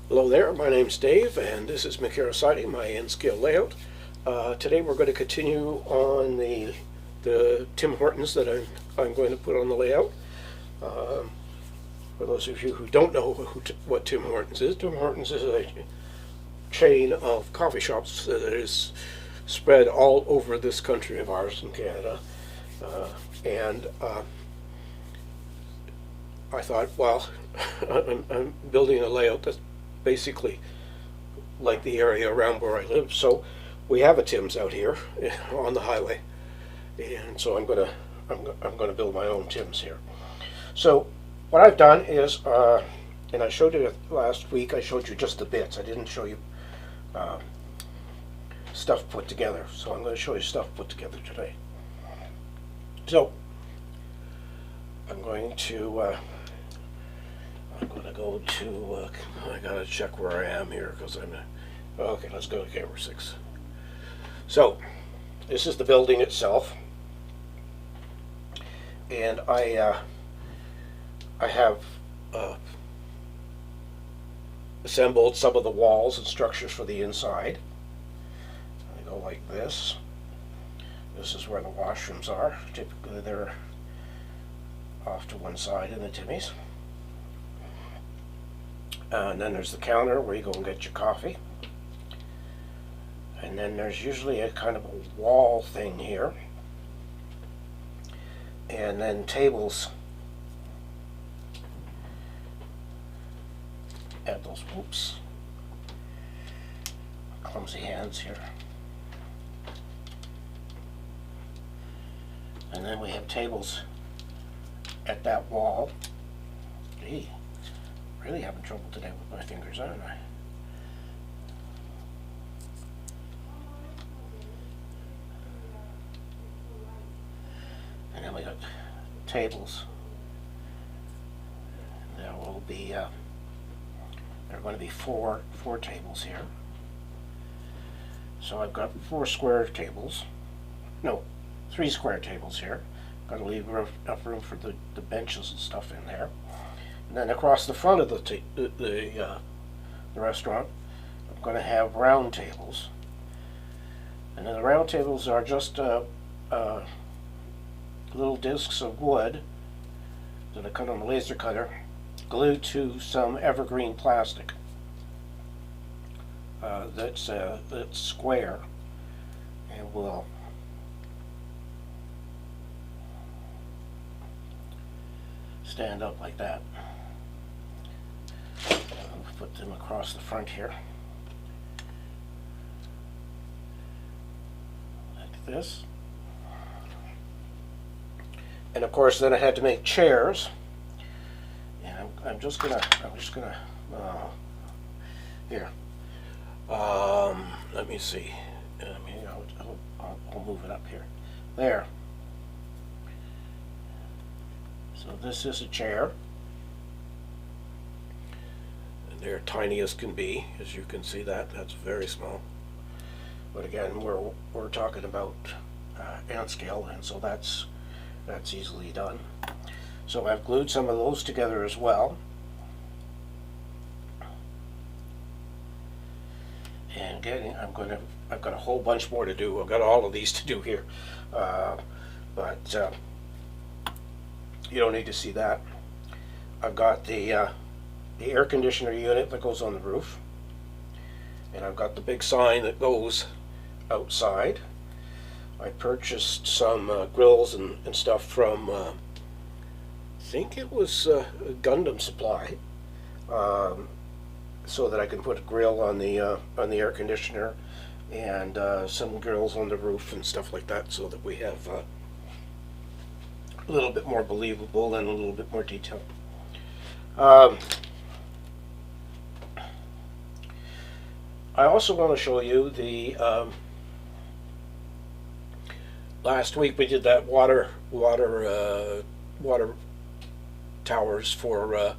Hello there, my name's Dave, and this is Mikirosati, my N-scale layout. Today we're going to continue on the Tim Hortons that I'm going to put on the layout. For those of you who don't know what Tim Hortons is a chain of coffee shops that is spread all over this country of ours in Canada. I thought, well, I'm building a layout that's basically like the area around where I live. So we have a Tim's out here on the highway, and so I'm gonna build my own Tim's here. So what I've done is, and I showed you last week, I showed you just the bits. I didn't show you stuff put together. So I'm going to show you stuff put together today. So I'm going to go to, I gotta check where I am here because okay, let's go to camera 6. So this is the building itself, and I have assembled some of the walls and structures for the inside. I go like this. This is where the washrooms are. Typically they're off to one side in the Timmy's. And then there's the counter where you go and get your coffee. And then there's usually a kind of a wall thing here. And then tables at those, whoops, clumsy hands here. And then we have tables at that wall. Gee, really having trouble today with my fingers, aren't I? And then we got tables. There will be there are going to be four tables here. So I've got 4 square tables. No, 3 square tables here. Got to leave enough room for the benches and stuff in there. And then across the front of the restaurant, I'm going to have round tables. And then the round tables are just little discs of wood that I cut on the laser cutter, glued to some evergreen plastic that's square, and will stand up like that. I'll put them across the front here like this. And of course then I had to make chairs, and I'm just gonna here, let me see, I'll move it up here, there. So this is a chair, and they're tiny as can be. As you can see, that's very small. But again, we're talking about N scale, and so that's easily done. So I've glued some of those together as well. And I've got a whole bunch more to do. I've got all of these to do here, but you don't need to see that. I've got the air conditioner unit that goes on the roof, and I've got the big sign that goes outside. I purchased some grills and stuff from I think it was Gundam Supply, so that I can put a grill on the air conditioner, and some grills on the roof and stuff like that, so that we have a little bit more believable and a little bit more detail. I also want to show you the last week we did that water towers for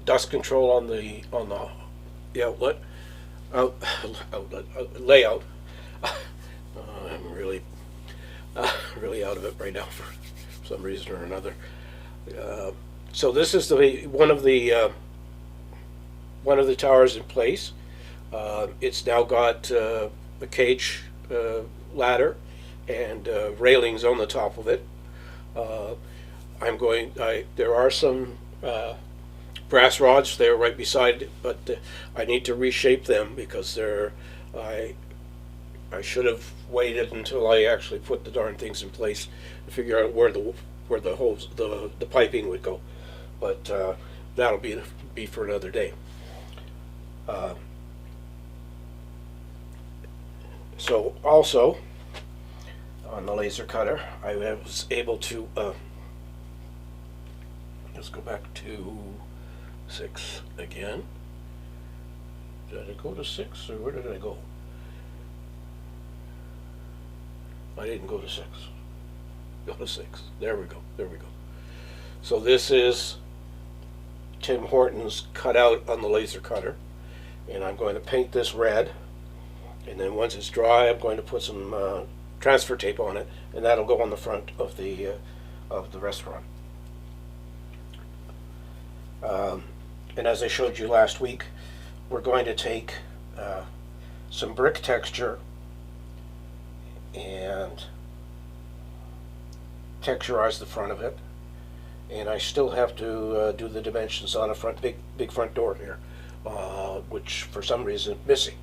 dust control on the outlet layout. I'm really out of it right now for some reason or another. So this is one of the one of the towers in place. It's now got a cage ladder and railings on the top of it. There are some brass rods there right beside it, but I need to reshape them because I should have waited until I actually put the darn things in place to figure out where the holes, the piping would go. But that'll be for another day. So also on the laser cutter, I was able to let's go back to 6 again. Did I go to 6 or where did I go? I didn't go to 6. Go to 6. There we go. There we go. So this is Tim Hortons cut out on the laser cutter, and I'm going to paint this red, and then once it's dry I'm going to put some transfer tape on it, and that'll go on the front of the restaurant. And as I showed you last week, we're going to take some brick texture and texturize the front of it, and I still have to do the dimensions on a big front door here, which for some reason is missing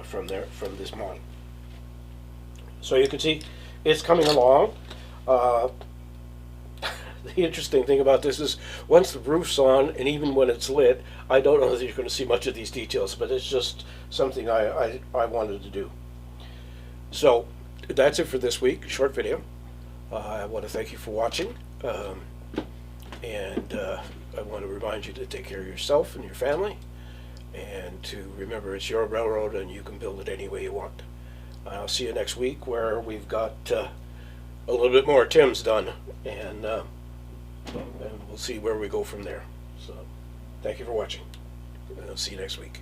from this model. So you can see it's coming along. The interesting thing about this is once the roof's on, and even when it's lit, I don't know that you're going to see much of these details, but it's just something I wanted to do. So that's it for this week, short video. I want to thank you for watching, and I want to remind you to take care of yourself and your family, and to remember it's your railroad and you can build it any way you want. I'll see you next week where we've got a little bit more Tim's done, and we'll see where we go from there. So thank you for watching, and I'll see you next week.